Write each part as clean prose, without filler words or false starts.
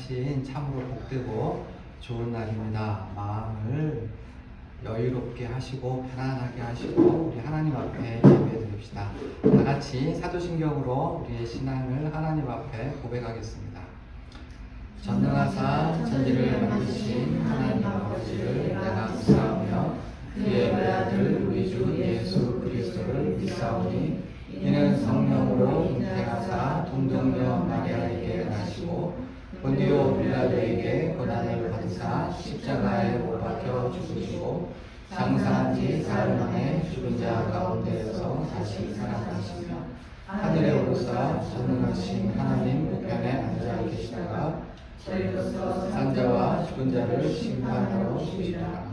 하신 참으로 복되고 좋은 날입니다. 마음을 여유롭게 하시고 편안하게 하시고 우리 하나님 앞에 예배드립시다. 다 같이 사도신경으로 우리의 신앙을 하나님 앞에 고백하겠습니다. 전능하사 천지를 만드신 하나님 아버지를 내가 믿사오며 그의 외아들 우리 주 예수 그리스도를 믿사오니 이는 성령으로 잉태하사 동정녀 마리아에게 나시고 본디오 빌라도에게 고난을 받으사 십자가에 못 박혀 죽으시고 장사한 지 사흘 만에 죽은 자 가운데에서 다시 살아나시며 하늘에 오르사 전능하신 하나님 우편에 앉아 계시다가 저희로서 산자와 죽은 자를 심판하러 오시리라.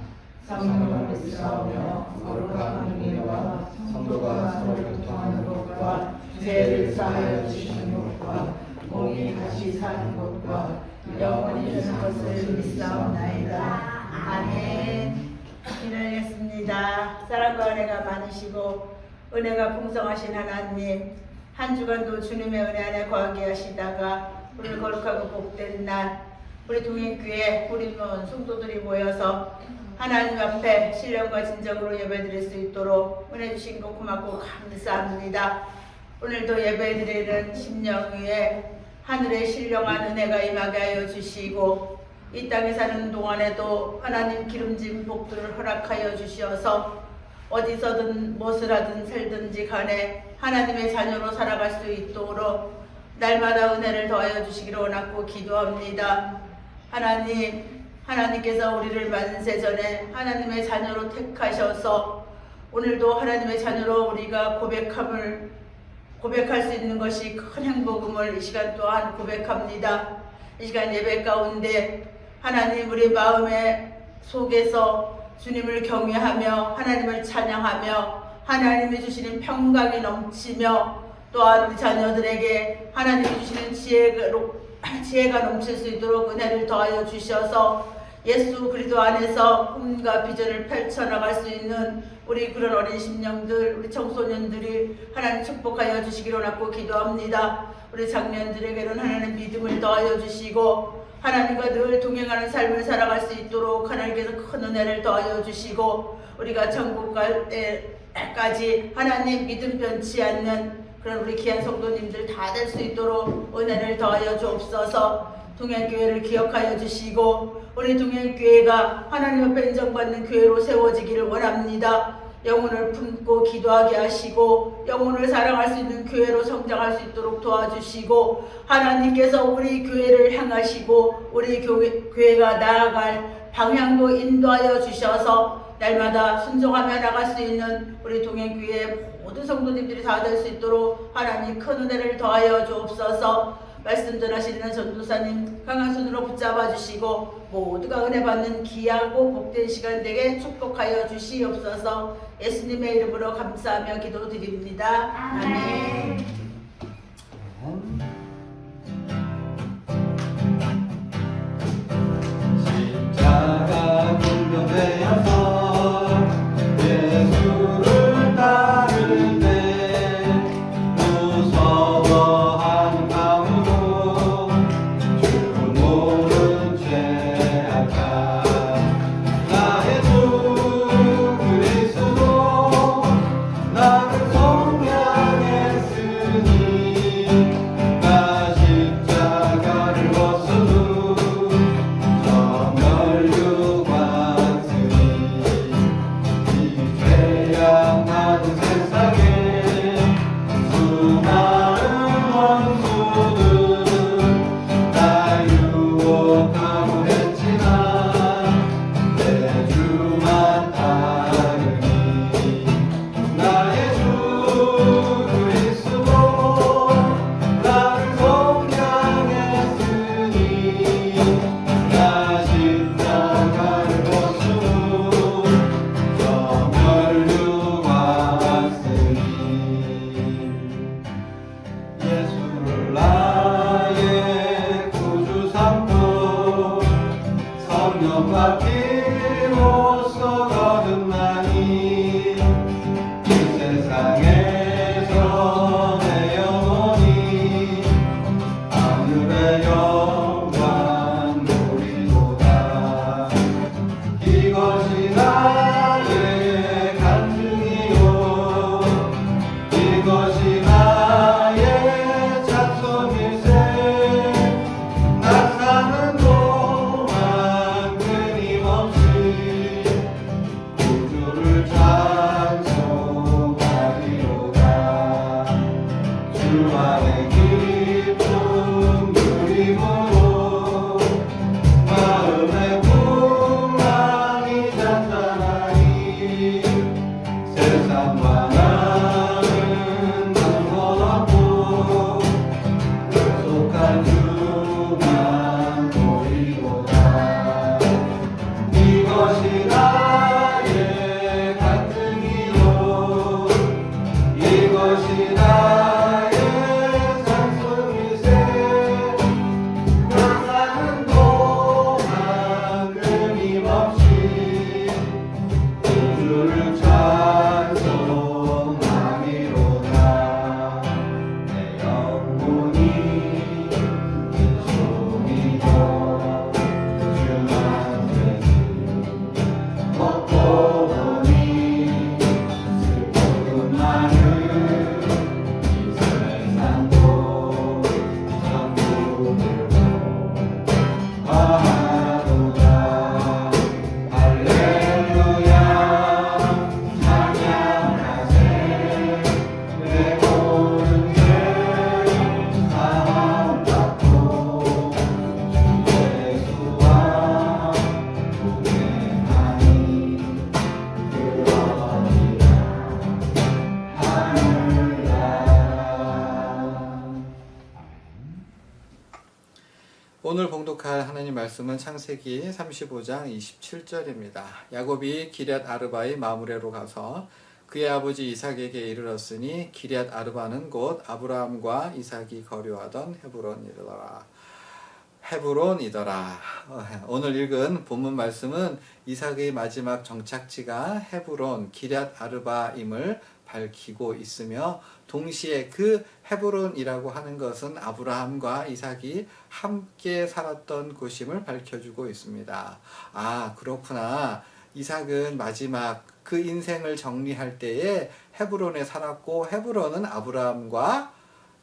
성령을 믿사오며 거룩한 은혜와 성도가 서로 교통하는 것과 죄를 사하여 주시는 것과 몸이 다시 사는 것과 영원히 사는 것을 믿사옵나이다. 아멘. 기도하겠습니다. 사랑과 은혜가 많으시고 은혜가 풍성하신 하나님, 한 주간도 주님의 은혜 안에 거하게 하시다가 오늘 거룩하고 복된 날 우리 동행교회 우리 모든 성도들이 모여서 하나님 앞에 신령과 진정으로 예배드릴 수 있도록 은혜 주신 것 고맙고 감사합니다. 오늘도 예배드리는 심령 위에 하늘의 신령한 은혜가 임하게 하여 주시고 이 땅에 사는 동안에도 하나님 기름진 복들을 허락하여 주시어서 어디서든 무엇을 하든 살든지 간에 하나님의 자녀로 살아갈 수 있도록 날마다 은혜를 더하여 주시기를 원하고 기도합니다. 하나님께서 우리를 만세전에 하나님의 자녀로 택하셔서 오늘도 하나님의 자녀로 우리가 고백할 수 있는 것이 큰 행복음을 이 시간 또한 고백합니다. 이 시간 예배 가운데 하나님 우리 마음의 속에서 주님을 경외하며 하나님을 찬양하며 하나님이 주시는 평강이 넘치며 또한 우리 자녀들에게 하나님이 주시는 지혜가 넘칠 수 있도록 은혜를 더하여 주셔서 예수 그리스도 안에서 꿈과 비전을 펼쳐나갈 수 있는 우리 그런 어린 심령들, 우리 청소년들이 하나님 축복하여 주시기를 원하고 기도합니다. 우리 장년들에게는 하나님 믿음을 더하여 주시고 하나님과 늘 동행하는 삶을 살아갈 수 있도록 하나님께서 큰 은혜를 더하여 주시고 우리가 천국 갈 때까지 하나님 믿음 변치 않는 그런 우리 귀한 성도님들 다 될 수 있도록 은혜를 더하여 주옵소서. 동행교회를 기억하여 주시고 우리 동행교회가 하나님 앞에 인정받는 교회로 세워지기를 원합니다. 영혼을 품고 기도하게 하시고 영혼을 사랑할 수 있는 교회로 성장할 수 있도록 도와주시고 하나님께서 우리 교회를 향하시고 우리 교회가 나아갈 방향도 인도하여 주셔서 날마다 순종하며 나갈 수 있는 우리 동행교회 모든 성도님들이 다 될 수 있도록 하나님 큰 은혜를 더하여 주옵소서. 말씀 전하시는 전도사님 강한 손으로 붙잡아 주시고 모두가 은혜 받는 귀하고 복된 시간 되게 축복하여 주시옵소서. 예수님의 이름으로 감사하며 기도드립니다. 아멘. 십자가 공경되어서 예수를 따를 때 무서워하는 마음으로 주를 모른 죄악한 나의 주 그리스도 나를 속량했으니 세상과 나는 상관없고 약속한 주만 보이고자 이것이 나의 간증이요 이것이 나의 찬송이세 나 사는 동안 끊임없이 주를 찬송하리로다 내 영혼이 찬송이요 주만 되지 먹고 보니 슬픔 많은 이 세상도 전부 들고 하루가 할렐루야 찬양하세 내 모든 죄 사함받고 주 예수와 동행하니 그러리라 하늘나라. 오늘 봉독할 하나님 말씀은 창세기 35장 27절입니다. 야곱이 기럇 아르바의 마므레로 가서 그의 아버지 이삭에게 이르렀으니 기럇 아르바는 곧 아브라함과 이삭이 거류하던 헤브론이더라. 오늘 읽은 본문 말씀은 이삭의 마지막 정착지가 헤브론 기럇 아르바임을 밝히고 있으며 동시에 그 헤브론이라고 하는 것은 아브라함과 이삭이 함께 살았던 곳임을 밝혀주고 있습니다. 아, 그렇구나. 이삭은 마지막 그 인생을 정리할 때에 헤브론에 살았고 헤브론은 아브라함과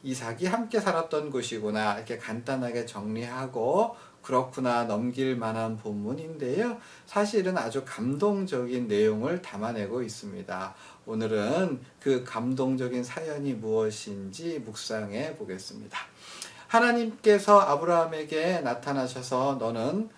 이삭이 함께 살았던 곳이구나. 이렇게 간단하게 정리하고 그렇구나 넘길 만한 본문인데요. 사실은 아주 감동적인 내용을 담아내고 있습니다. 오늘은 그 감동적인 사연이 무엇인지 묵상해 보겠습니다. 하나님께서 아브라함에게 나타나셔서 너는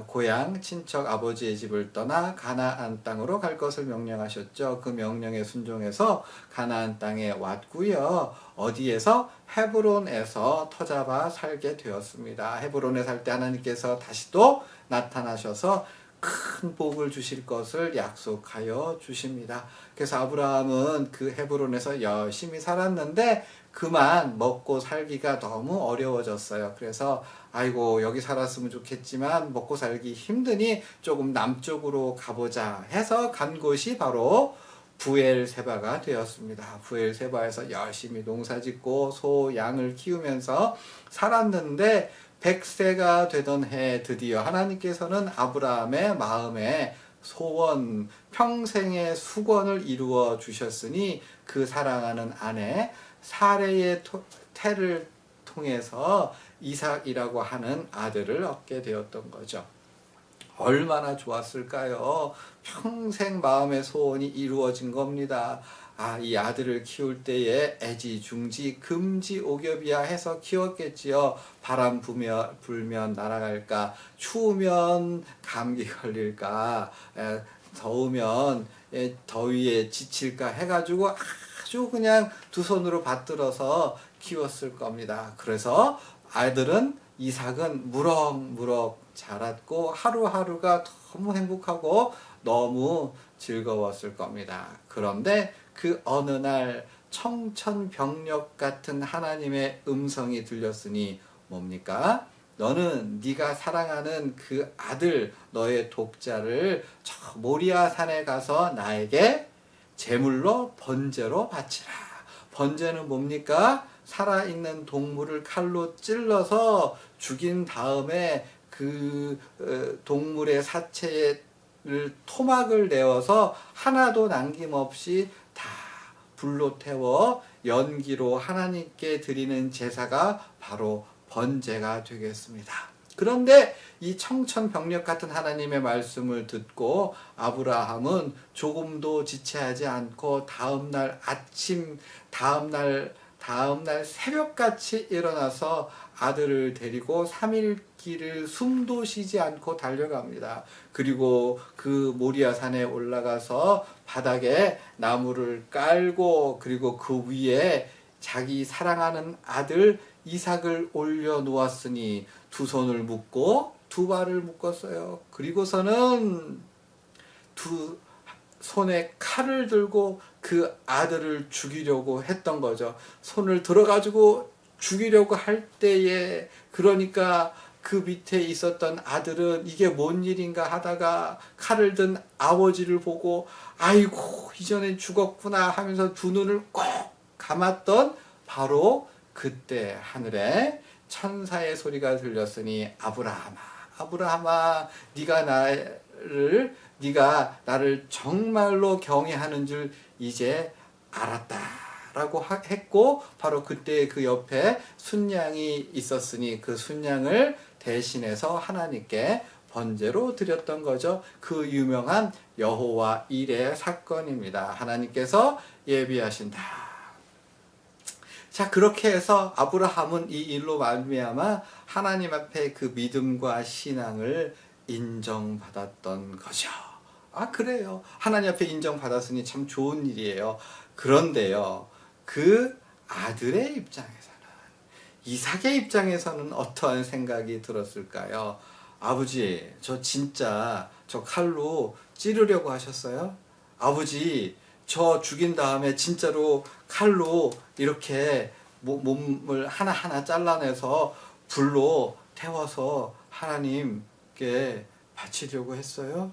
고향 친척 아버지의 집을 떠나 가나안 땅으로 갈 것을 명령하셨죠. 그 명령에 순종해서 가나안 땅에 왔고요. 어디에서? 헤브론에서 터잡아 살게 되었습니다. 헤브론에 살 때 하나님께서 다시 또 나타나셔서 큰 복을 주실 것을 약속하여 주십니다. 그래서 아브라함은 그 헤브론에서 열심히 살았는데 그만 먹고 살기가 너무 어려워졌어요. 그래서 아이고 여기 살았으면 좋겠지만 먹고 살기 힘드니 조금 남쪽으로 가보자 해서 간 곳이 바로 부엘세바가 되었습니다. 부엘세바에서 열심히 농사짓고 소, 양을 키우면서 살았는데 100세가 되던 해 드디어 하나님께서는 아브라함의 마음에 소원, 평생의 수건을 이루어 주셨으니 그 사랑하는 아내 사레의 태를 통해서 이삭이라고 하는 아들을 얻게 되었던 거죠. 얼마나 좋았을까요? 평생 마음의 소원이 이루어진 겁니다. 아, 이 아들을 키울 때에 애지중지 금지옥엽이야 해서 키웠겠지요. 바람 불면 날아갈까, 추우면 감기 걸릴까, 더우면 더위에 지칠까 해가지고 아주 그냥 두 손으로 받들어서 키웠을 겁니다. 그래서 아들은 이삭은 무럭무럭 자랐고 하루하루가 너무 행복하고 너무 즐거웠을 겁니다. 그런데 그 어느 날 청천벽력 같은 하나님의 음성이 들렸으니 뭡니까? 너는 네가 사랑하는 그 아들 너의 독자를 저 모리아 산에 가서 나에게 제물로 번제로 바치라. 번제는 뭡니까? 살아있는 동물을 칼로 찔러서 죽인 다음에 그 동물의 사체를 토막을 내어서 하나도 남김없이 다 불로 태워 연기로 하나님께 드리는 제사가 바로 번제가 되겠습니다. 그런데 이 청천벽력 같은 하나님의 말씀을 듣고 아브라함은 조금도 지체하지 않고 다음날 새벽같이 일어나서 아들을 데리고 3일 길을 숨도 쉬지 않고 달려갑니다. 그리고 그 모리아 산에 올라가서 바닥에 나무를 깔고 그리고 그 위에 자기 사랑하는 아들 이삭을 올려놓았으니 두 손을 묶고 두 발을 묶었어요. 그리고서는 두 손에 칼을 들고 그 아들을 죽이려고 했던 거죠. 손을 들어가지고 죽이려고 할 때에 그러니까 그 밑에 있었던 아들은 이게 뭔 일인가 하다가 칼을 든 아버지를 보고 아이고 이전엔 죽었구나 하면서 두 눈을 꼭 감았던 바로 그때 하늘에 천사의 소리가 들렸으니 아브라함아 아브라함아 네가 나를 정말로 경외하는 줄 이제 알았다 라고 했고 바로 그때 그 옆에 순양이 있었으니 그 순양을 대신해서 하나님께 번제로 드렸던 거죠. 그 유명한 여호와 일의 사건입니다. 하나님께서 예비하신다. 자, 그렇게 해서 아브라함은 이 일로 말미암아 하나님 앞에 그 믿음과 신앙을 인정받았던 거죠. 아, 그래요. 하나님 앞에 인정받았으니 참 좋은 일이에요. 그런데요, 그 아들의 입장에서는, 이삭의 입장에서는 어떠한 생각이 들었을까요? 아버지, 저 진짜 저 칼로 찌르려고 하셨어요? 아버지, 저 죽인 다음에 진짜로 칼로 이렇게 몸을 하나하나 잘라내서 불로 태워서 하나님께 바치려고 했어요?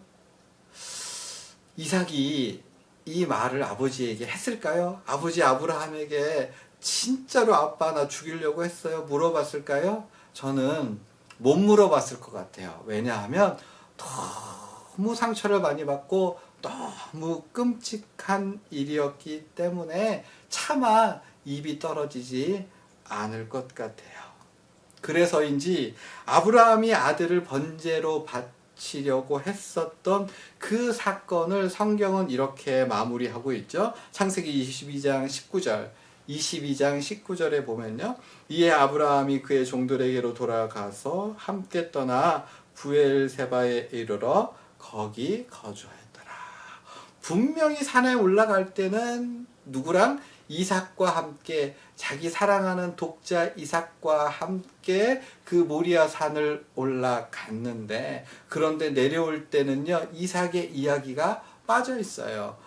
이삭이 이 말을 아버지에게 했을까요? 아버지 아브라함에게 진짜로 아빠 나 죽이려고 했어요? 물어봤을까요? 저는 못 물어봤을 것 같아요. 왜냐하면 너무 상처를 많이 받고 너무 끔찍한 일이었기 때문에 차마 입이 떨어지지 않을 것 같아요. 그래서인지 아브라함이 아들을 번제로 바치려고 했었던 그 사건을 성경은 이렇게 마무리하고 있죠. 창세기 22장 19절에 보면요. 이에 아브라함이 그의 종들에게로 돌아가서 함께 떠나 부엘세바에 이르러 거기 거주하였더라. 분명히 산에 올라갈 때는 누구랑? 이삭과 함께 자기 사랑하는 독자 이삭과 함께 그 모리아 산을 올라갔는데 그런데 내려올 때는요 이삭의 이야기가 빠져 있어요.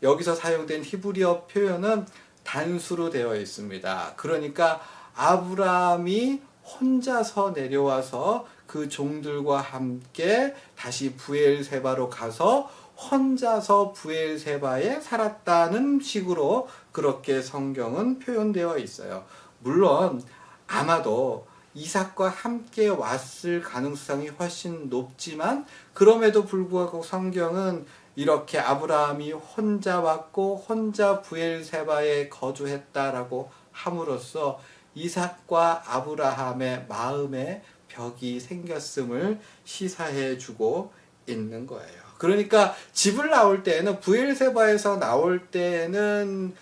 여기서 사용된 히브리어 표현은 단수로 되어 있습니다. 그러니까 아브라함이 혼자서 내려와서 그 종들과 함께 다시 부엘세바로 가서 혼자서 부엘세바에 살았다는 식으로 그렇게 성경은 표현되어 있어요. 물론 아마도 이삭과 함께 왔을 가능성이 훨씬 높지만 그럼에도 불구하고 성경은 이렇게 아브라함이 혼자 왔고 혼자 부엘세바에 거주했다라고 함으로써 이삭과 아브라함의 마음에 벽이 생겼음을 시사해 주고 있는 거예요. 그러니까 집을 나올 때는 부엘세바에서 나올 때는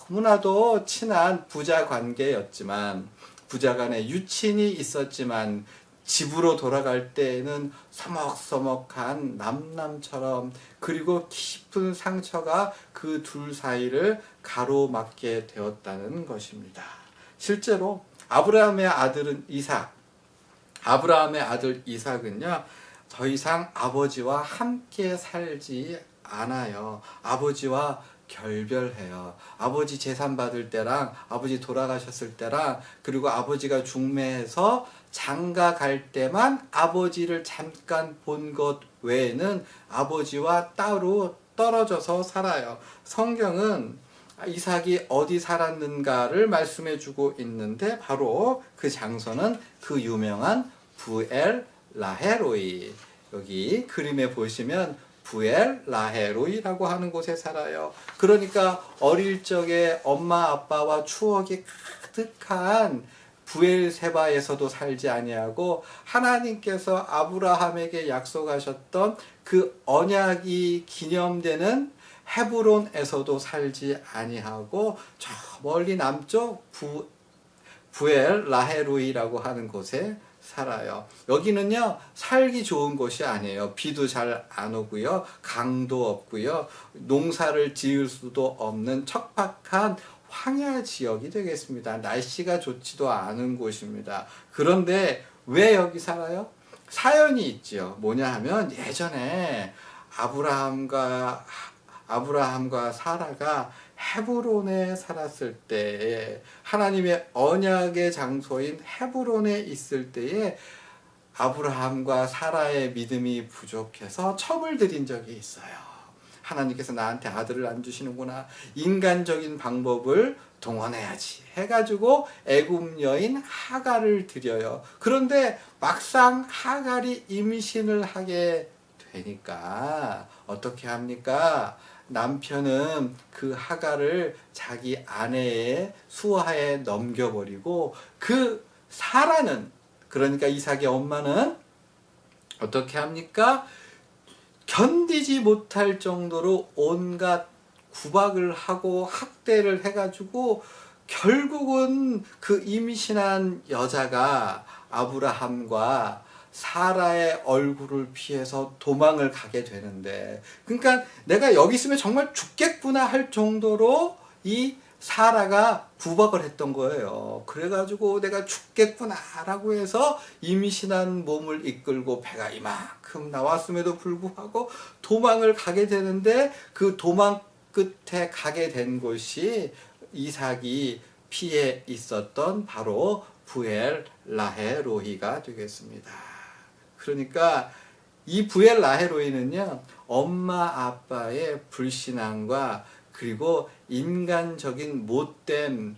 너무나도 친한 부자 관계였지만 부자 간의 유친이 있었지만 집으로 돌아갈 때에는 서먹서먹한 남남처럼 그리고 깊은 상처가 그 둘 사이를 가로막게 되었다는 것입니다. 실제로 아브라함의 아들 이삭은요 더 이상 아버지와 함께 살지 않아요. 아버지와 결별해요. 아버지 재산 받을 때랑 아버지 돌아가셨을 때랑 그리고 아버지가 중매해서 장가 갈 때만 아버지를 잠깐 본 것 외에는 아버지와 따로 떨어져서 살아요. 성경은 이삭이 어디 살았는가를 말씀해 주고 있는데 바로 그 장소는 그 유명한 부엘 라헤로이, 여기 그림에 보시면 부엘 라헤로이라고 하는 곳에 살아요. 그러니까 어릴 적에 엄마 아빠와 추억이 가득한 부엘세바에서도 살지 아니하고 하나님께서 아브라함에게 약속하셨던 그 언약이 기념되는 헤브론에서도 살지 아니하고 저 멀리 남쪽 부엘 라헤로이라고 하는 곳에 살아요. 여기는요, 살기 좋은 곳이 아니에요. 비도 잘 안 오고요, 강도 없고요, 농사를 지을 수도 없는 척박한 황야 지역이 되겠습니다. 날씨가 좋지도 않은 곳입니다. 그런데 왜 여기 살아요? 사연이 있죠. 뭐냐 하면 예전에 아브라함과 사라가 헤브론에 살았을 때에, 하나님의 언약의 장소인 헤브론에 있을 때에 아브라함과 사라의 믿음이 부족해서 첩을 들인 적이 있어요. 하나님께서 나한테 아들을 안 주시는구나, 인간적인 방법을 동원해야지 해가지고 애굽 여인 하갈을 드려요. 그런데 막상 하갈이 임신을 하게 되니까 어떻게 합니까? 남편은 그 하갈을 자기 아내의 수하에 넘겨버리고, 그 사라는, 그러니까 이삭의 엄마는 어떻게 합니까? 견디지 못할 정도로 온갖 구박을 하고 학대를 해가지고 결국은 그 임신한 여자가 아브라함과 사라의 얼굴을 피해서 도망을 가게 되는데, 그러니까 내가 여기 있으면 정말 죽겠구나 할 정도로 이 사라가 구박을 했던 거예요. 그래가지고 내가 죽겠구나 라고 해서 임신한 몸을 이끌고 배가 이만큼 나왔음에도 불구하고 도망을 가게 되는데, 그 도망 끝에 가게 된 곳이 이삭이 피해 있었던 바로 부엘 라헤로이가 되겠습니다. 그러니까 이 부엘 라헤로이는요, 엄마 아빠의 불신앙과 그리고 인간적인 못된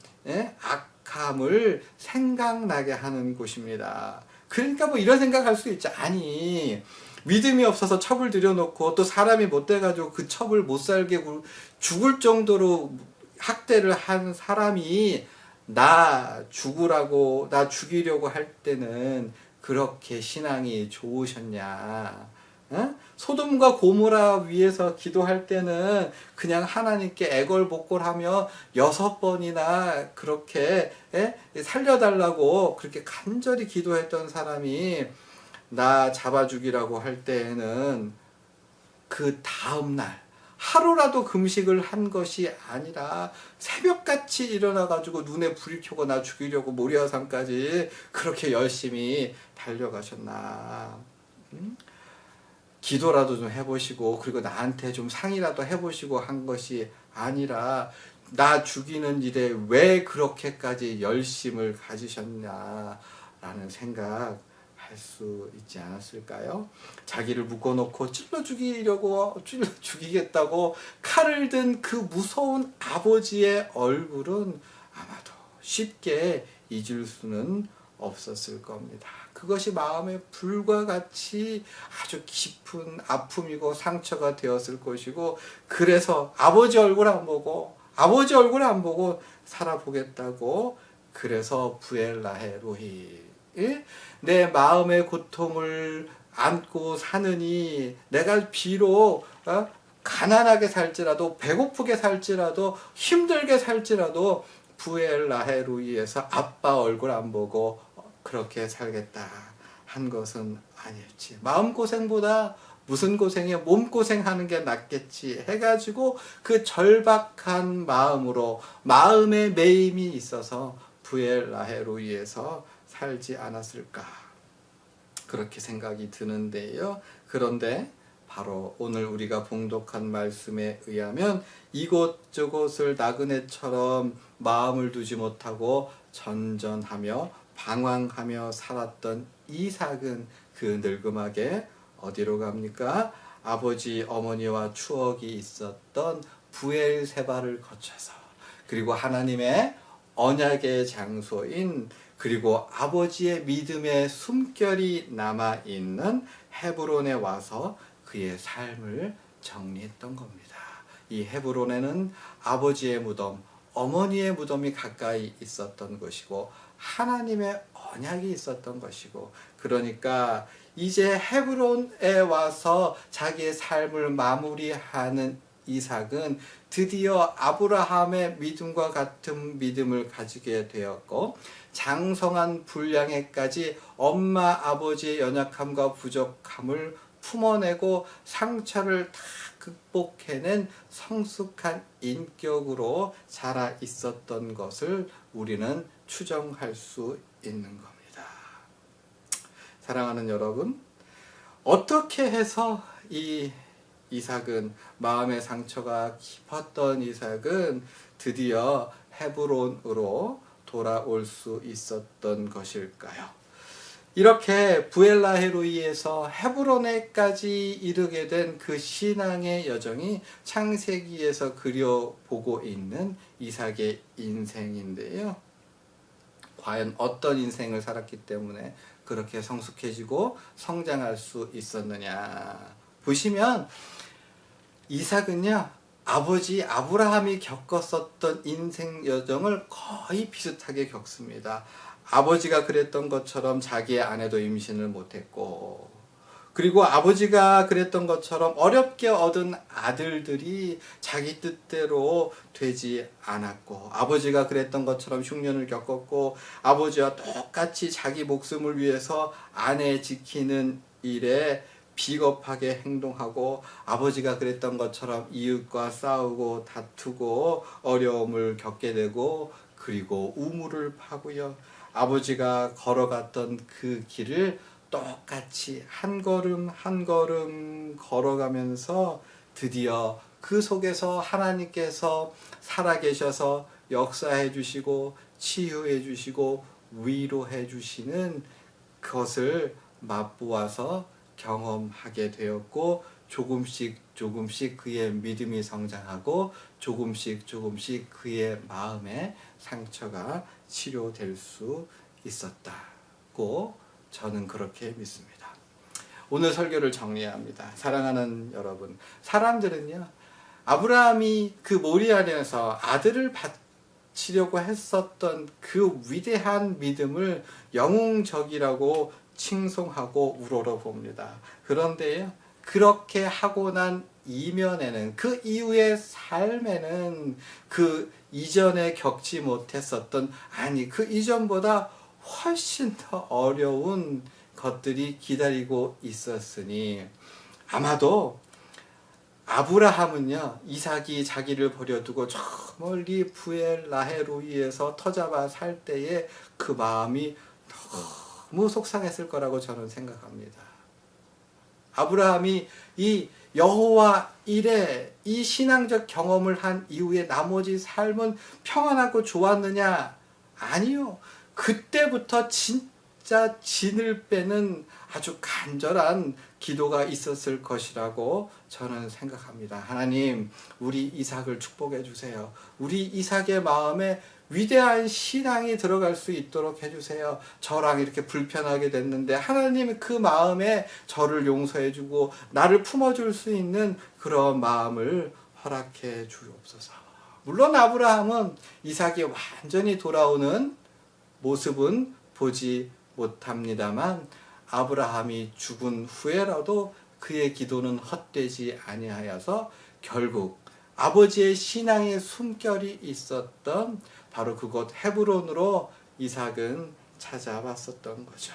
악함을 생각나게 하는 곳입니다. 그러니까 뭐 이런 생각할 수 있죠. 아니, 믿음이 없어서 첩을 들여놓고 또 사람이 못 돼가지고 그 첩을 못 살게 죽을 정도로 학대를 한 사람이 나 죽이려고 할 때는 그렇게 신앙이 좋으셨냐? 소돔과 고모라 위에서 기도할 때는 그냥 하나님께 애걸복걸하며 6번이나 그렇게 살려달라고 그렇게 간절히 기도했던 사람이 나 잡아 죽이라고 할 때에는 그 다음날 하루라도 금식을 한 것이 아니라 새벽같이 일어나가지고 눈에 불이 켜고 나 죽이려고 모리아산까지 그렇게 열심히 달려가셨나. 기도라도 좀 해보시고, 그리고 나한테 좀 상의라도 해보시고 한 것이 아니라 나 죽이는 일에 왜 그렇게까지 열심을 가지셨냐라는 생각 할 수 있지 않았을까요? 자기를 묶어놓고 찔러 죽이겠다고 칼을 든 그 무서운 아버지의 얼굴은 아마도 쉽게 잊을 수는 없었을 겁니다. 그것이 마음에 불과 같이 아주 깊은 아픔이고 상처가 되었을 것이고, 그래서 아버지 얼굴 안 보고 살아보겠다고, 그래서 부엘 라헤로이, 내 마음의 고통을 안고 사느니 내가 비록 가난하게 살지라도, 배고프게 살지라도, 힘들게 살지라도 부엘 라헤로이에서 아빠 얼굴 안 보고 그렇게 살겠다 한 것은 아니었지. 마음고생보다 무슨 고생이야, 몸고생하는 게 낫겠지 해가지고 그 절박한 마음으로, 마음의 매임이 있어서 부엘 라헤로이에서 살지 않았을까, 그렇게 생각이 드는데요. 그런데 바로 오늘 우리가 봉독한 말씀에 의하면 이곳저곳을 나그네처럼 마음을 두지 못하고 전전하며 방황하며 살았던 이삭은 그 늙음하게 어디로 갑니까? 아버지 어머니와 추억이 있었던 부엘세바를 거쳐서, 그리고 하나님의 언약의 장소인, 그리고 아버지의 믿음의 숨결이 남아있는 헤브론에 와서 그의 삶을 정리했던 겁니다. 이 헤브론에는 아버지의 무덤, 어머니의 무덤이 가까이 있었던 것이고 하나님의 언약이 있었던 것이고, 그러니까 이제 헤브론에 와서 자기의 삶을 마무리하는 이삭은 드디어 아브라함의 믿음과 같은 믿음을 가지게 되었고 장성한 분량에까지 엄마 아버지의 연약함과 부족함을 품어내고 상처를 다 극복해낸 성숙한 인격으로 자라 있었던 것을 우리는 추정할 수 있는 겁니다. 사랑하는 여러분, 어떻게 해서 이 이삭은, 마음의 상처가 깊었던 이삭은 드디어 헤브론으로 돌아올 수 있었던 것일까요? 이렇게 부엘라헤로이에서 헤브론에까지 이르게 된 그 신앙의 여정이 창세기에서 그려보고 있는 이삭의 인생인데요. 과연 어떤 인생을 살았기 때문에 그렇게 성숙해지고 성장할 수 있었느냐. 보시면 이삭은요, 아버지 아브라함이 겪었었던 인생 여정을 거의 비슷하게 겪습니다. 아버지가 그랬던 것처럼 자기의 아내도 임신을 못했고, 그리고 아버지가 그랬던 것처럼 어렵게 얻은 아들들이 자기 뜻대로 되지 않았고, 아버지가 그랬던 것처럼 흉년을 겪었고, 아버지와 똑같이 자기 목숨을 위해서 아내 지키는 일에 비겁하게 행동하고, 아버지가 그랬던 것처럼 이웃과 싸우고 다투고 어려움을 겪게 되고, 그리고 우물을 파고요, 아버지가 걸어갔던 그 길을 똑같이 한 걸음 한 걸음 걸어가면서 드디어 그 속에서 하나님께서 살아계셔서 역사해 주시고 치유해 주시고 위로해 주시는 그것을 맛보아서 경험하게 되었고, 조금씩 조금씩 그의 믿음이 성장하고 조금씩 조금씩 그의 마음의 상처가 치료될 수 있었다고 저는 그렇게 믿습니다. 오늘 설교를 정리합니다. 사랑하는 여러분, 사람들은요, 아브라함이 그 모리아에서 아들을 바치려고 했었던 그 위대한 믿음을 영웅적이라고 칭송하고 우러러봅니다. 그런데요, 그렇게 하고 난 이면에는, 그 이후의 삶에는 그 이전에 겪지 못했었던, 아니 그 이전보다 훨씬 더 어려운 것들이 기다리고 있었으니, 아마도 아브라함은요, 이삭이 자기를 버려두고 저 멀리 부엘라헤로이에서 터잡아 살 때에 그 마음이 너무 속상했을 거라고 저는 생각합니다. 아브라함이 이 여호와 일에 이 신앙적 경험을 한 이후에 나머지 삶은 평안하고 좋았느냐? 아니요. 그때부터 진짜 진을 빼는 아주 간절한 기도가 있었을 것이라고 저는 생각합니다. 하나님, 우리 이삭을 축복해 주세요. 우리 이삭의 마음에 위대한 신앙이 들어갈 수 있도록 해주세요. 저랑 이렇게 불편하게 됐는데 하나님 그 마음에 저를 용서해 주고 나를 품어줄 수 있는 그런 마음을 허락해 주옵소서. 물론 아브라함은 이삭이 완전히 돌아오는 모습은 보지 못합니다만, 아브라함이 죽은 후에라도 그의 기도는 헛되지 아니하여서 결국 아버지의 신앙의 숨결이 있었던 바로 그곳 헤브론으로 이삭은 찾아왔었던 거죠.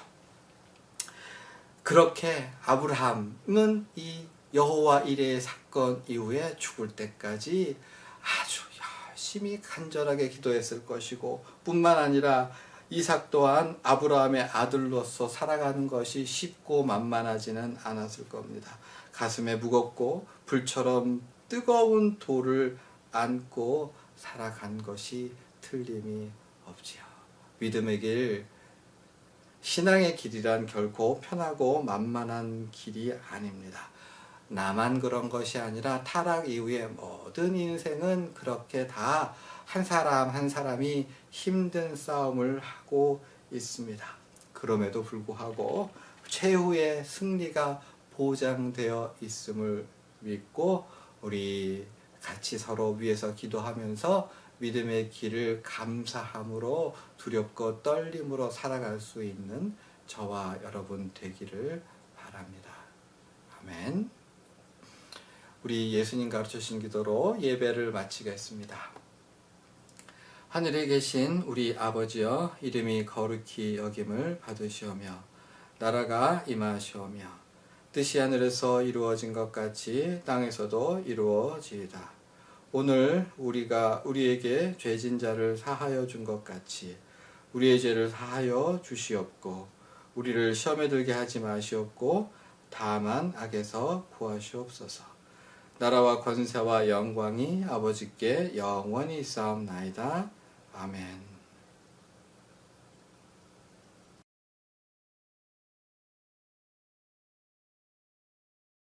그렇게 아브라함은 이 여호와 이레의 사건 이후에 죽을 때까지 아주 열심히 간절하게 기도했을 것이고, 뿐만 아니라 이삭 또한 아브라함의 아들로서 살아가는 것이 쉽고 만만하지는 않았을 겁니다. 가슴에 무겁고 불처럼 뜨거운 돌을 안고 살아간 것이 틀림이 없지요. 믿음의 길, 신앙의 길이란 결코 편하고 만만한 길이 아닙니다. 나만 그런 것이 아니라 타락 이후에 모든 인생은 그렇게 다 한 사람 한 사람이 힘든 싸움을 하고 있습니다. 그럼에도 불구하고 최후의 승리가 보장되어 있음을 믿고 우리 같이 서로 위해서 기도하면서 믿음의 길을 감사함으로 두렵고 떨림으로 살아갈 수 있는 저와 여러분 되기를 바랍니다. 아멘. 우리 예수님 가르쳐주신 기도로 예배를 마치겠습니다. 하늘에 계신 우리 아버지여, 이름이 거룩히 여김을 받으시오며 나라가 임하시오며 뜻이 하늘에서 이루어진 것 같이 땅에서도 이루어지이다. 오늘 우리가 우리에게 죄진 자를 사하여 준 것 같이 우리의 죄를 사하여 주시옵고 우리를 시험에 들게 하지 마시옵고 다만 악에서 구하시옵소서. 나라와 권세와 영광이 아버지께 영원히 있사옵나이다. 아멘.